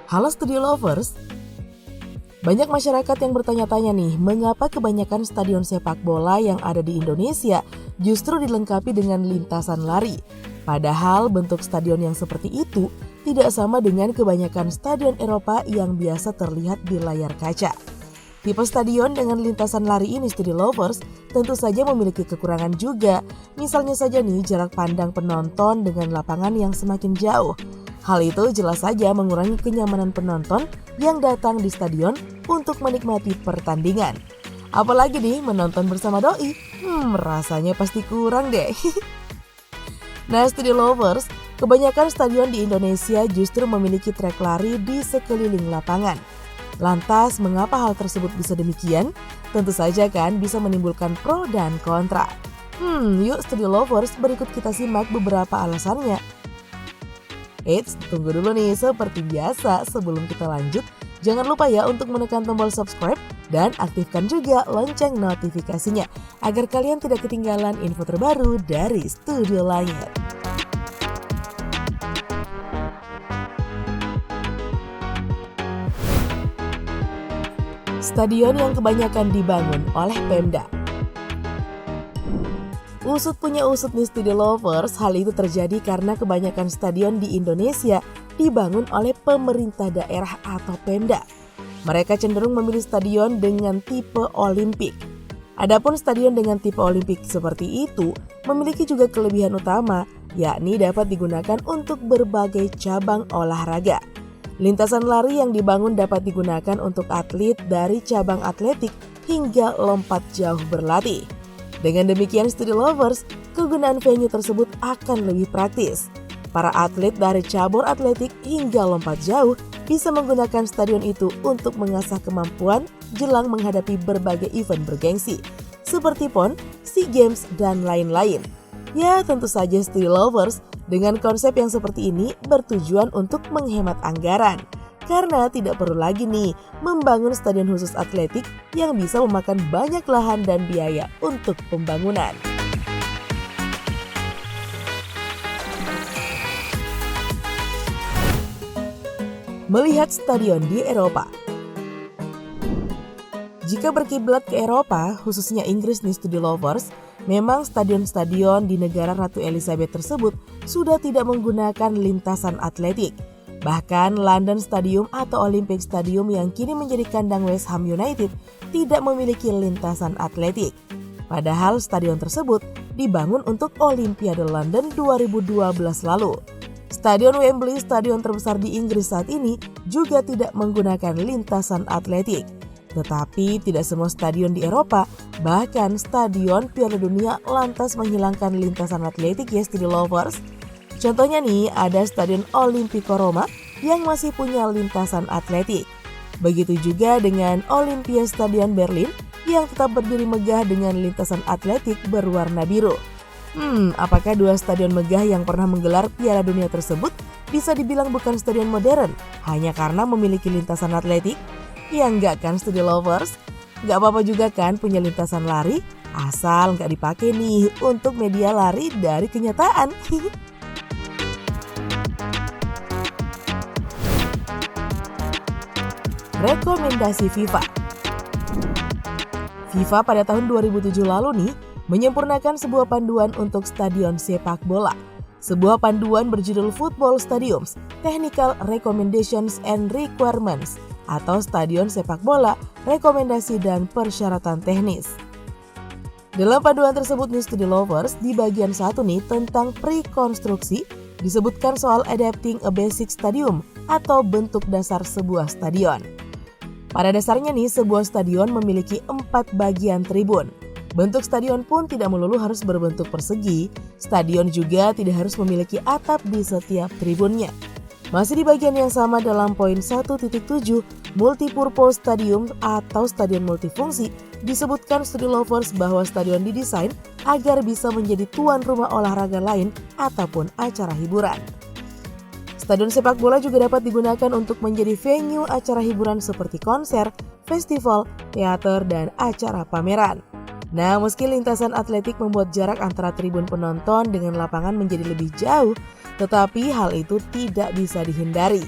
Halo Studio Lovers, banyak masyarakat yang bertanya-tanya nih, mengapa kebanyakan stadion sepak bola yang ada di Indonesia justru dilengkapi dengan lintasan lari. Padahal bentuk stadion yang seperti itu tidak sama dengan kebanyakan stadion Eropa yang biasa terlihat di layar kaca. Tipe stadion dengan lintasan lari ini, Studio Lovers, tentu saja memiliki kekurangan juga. Misalnya saja nih, jarak pandang penonton dengan lapangan yang semakin jauh. Hal itu jelas saja mengurangi kenyamanan penonton yang datang di stadion untuk menikmati pertandingan. Apalagi nih menonton bersama doi, rasanya pasti kurang deh. Nah, Studio Lovers, kebanyakan stadion di Indonesia justru memiliki trek lari di sekeliling lapangan. Lantas, mengapa hal tersebut bisa demikian? Tentu saja kan bisa menimbulkan pro dan kontra. Yuk Studio Lovers, berikut kita simak beberapa alasannya. Eits, tunggu dulu nih, seperti biasa sebelum kita lanjut, jangan lupa ya untuk menekan tombol subscribe dan aktifkan juga lonceng notifikasinya agar kalian tidak ketinggalan info terbaru dari Studio Langit. Stadion yang kebanyakan dibangun oleh Pemda. Usut punya usut nih Studio Lovers, hal itu terjadi karena kebanyakan stadion di Indonesia dibangun oleh pemerintah daerah atau Pemda. Mereka cenderung memilih stadion dengan tipe olimpik. Adapun stadion dengan tipe olimpik seperti itu memiliki juga kelebihan utama, yakni dapat digunakan untuk berbagai cabang olahraga. Lintasan lari yang dibangun dapat digunakan untuk atlet dari cabang atletik hingga lompat jauh berlatih. Dengan demikian Studio Lovers, kegunaan venue tersebut akan lebih praktis. Para atlet dari cabur atletik hingga lompat jauh bisa menggunakan stadion itu untuk mengasah kemampuan jelang menghadapi berbagai event bergengsi, seperti PON, SEA Games, dan lain-lain. Ya, tentu saja Studio Lovers, dengan konsep yang seperti ini bertujuan untuk menghemat anggaran. Karena tidak perlu lagi nih membangun stadion khusus atletik yang bisa memakan banyak lahan dan biaya untuk pembangunan. Melihat stadion di Eropa. Jika berkiblat ke Eropa, khususnya Inggris nih Studio Lovers, memang stadion-stadion di negara Ratu Elizabeth tersebut sudah tidak menggunakan lintasan atletik. Bahkan London Stadium atau Olympic Stadium yang kini menjadi kandang West Ham United tidak memiliki lintasan atletik. Padahal stadion tersebut dibangun untuk Olimpiade London 2012 lalu. Stadion Wembley, stadion terbesar di Inggris saat ini, juga tidak menggunakan lintasan atletik. Tetapi tidak semua stadion di Eropa, bahkan stadion Piala Dunia lantas menghilangkan lintasan atletik ya Studio Lovers. Contohnya nih, ada Stadion Olimpico Roma yang masih punya lintasan atletik. Begitu juga dengan Olympia Stadion Berlin yang tetap berdiri megah dengan lintasan atletik berwarna biru. Apakah dua stadion megah yang pernah menggelar Piala Dunia tersebut bisa dibilang bukan stadion modern hanya karena memiliki lintasan atletik? Ya enggak kan Studio Lovers? Enggak apa-apa juga kan punya lintasan lari, asal enggak dipakai nih untuk media lari dari kenyataan. Rekomendasi FIFA. FIFA pada tahun 2007 lalu nih menyempurnakan sebuah panduan untuk stadion sepak bola. Sebuah panduan berjudul Football Stadiums, Technical Recommendations and Requirements atau Stadion Sepak Bola, Rekomendasi dan Persyaratan Teknis. Dalam panduan tersebut nih Studio Lovers, di bagian 1 nih tentang prekonstruksi disebutkan soal adapting a basic stadium atau bentuk dasar sebuah stadion. Pada dasarnya nih, sebuah stadion memiliki 4 bagian tribun. Bentuk stadion pun tidak melulu harus berbentuk persegi. Stadion juga tidak harus memiliki atap di setiap tribunnya. Masih di bagian yang sama dalam poin 1.7, Multipurpose Stadium atau stadion multifungsi, disebutkan Studio Lovers bahwa stadion didesain agar bisa menjadi tuan rumah olahraga lain ataupun acara hiburan. Stadion sepak bola juga dapat digunakan untuk menjadi venue acara hiburan seperti konser, festival, teater, dan acara pameran. Nah, meski lintasan atletik membuat jarak antara tribun penonton dengan lapangan menjadi lebih jauh, tetapi hal itu tidak bisa dihindari.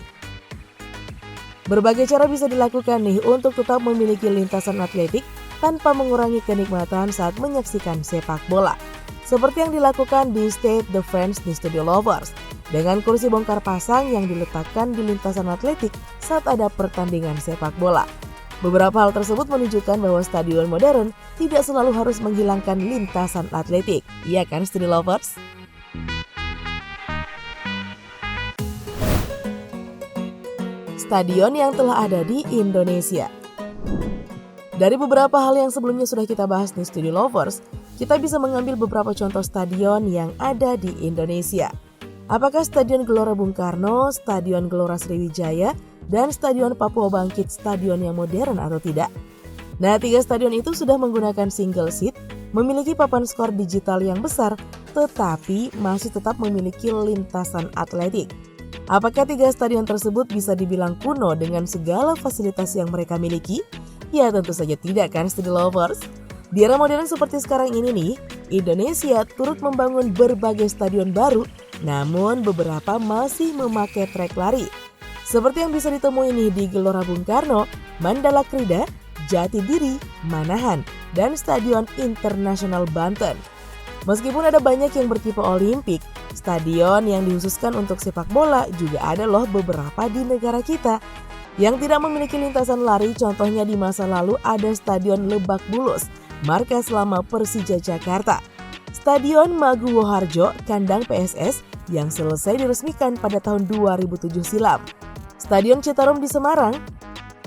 Berbagai cara bisa dilakukan nih untuk tetap memiliki lintasan atletik tanpa mengurangi kenikmatan saat menyaksikan sepak bola. Seperti yang dilakukan di Stade de France di Studio Lovers, dengan kursi bongkar pasang yang diletakkan di lintasan atletik saat ada pertandingan sepak bola. Beberapa hal tersebut menunjukkan bahwa stadion modern tidak selalu harus menghilangkan lintasan atletik. Iya kan, Studio Lovers? Stadion yang telah ada di Indonesia. Dari beberapa hal yang sebelumnya sudah kita bahas di Studio Lovers, kita bisa mengambil beberapa contoh stadion yang ada di Indonesia. Apakah Stadion Gelora Bung Karno, Stadion Gelora Sriwijaya, dan Stadion Papua Bangkit stadion yang modern atau tidak? Nah, 3 stadion itu sudah menggunakan single seat, memiliki papan skor digital yang besar, tetapi masih tetap memiliki lintasan atletik. Apakah 3 stadion tersebut bisa dibilang kuno dengan segala fasilitas yang mereka miliki? Ya tentu saja tidak kan, Studio Lovers? Di era modern seperti sekarang ini nih, Indonesia turut membangun berbagai stadion baru, namun beberapa masih memakai trek lari. Seperti yang bisa ditemui nih di Gelora Bung Karno, Mandala Krida, Jatidiri, Manahan, dan Stadion Internasional Banten. Meskipun ada banyak yang bertipe Olimpik, stadion yang dikhususkan untuk sepak bola juga ada loh beberapa di negara kita. Yang tidak memiliki lintasan lari, contohnya di masa lalu ada Stadion Lebak Bulus, markas lama Persija Jakarta. Stadion Maguwo Harjo, kandang PSS yang selesai diresmikan pada tahun 2007 silam. Stadion Citarum di Semarang,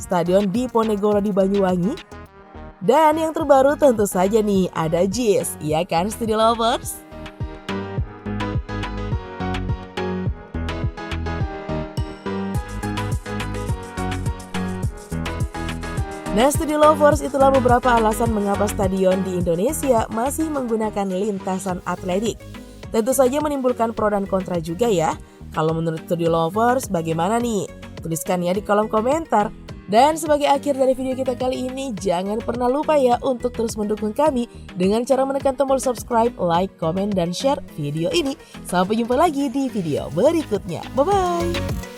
Stadion Diponegoro di Banyuwangi, dan yang terbaru tentu saja nih ada JIS, iya kan Studio Lovers? Nah, Studio Lovers, itulah beberapa alasan mengapa stadion di Indonesia masih menggunakan lintasan atletik. Tentu saja menimbulkan pro dan kontra juga ya. Kalau menurut Studio Lovers bagaimana nih? Tuliskan ya di kolom komentar. Dan sebagai akhir dari video kita kali ini, jangan pernah lupa ya untuk terus mendukung kami dengan cara menekan tombol subscribe, like, komen, dan share video ini. Sampai jumpa lagi di video berikutnya. Bye-bye!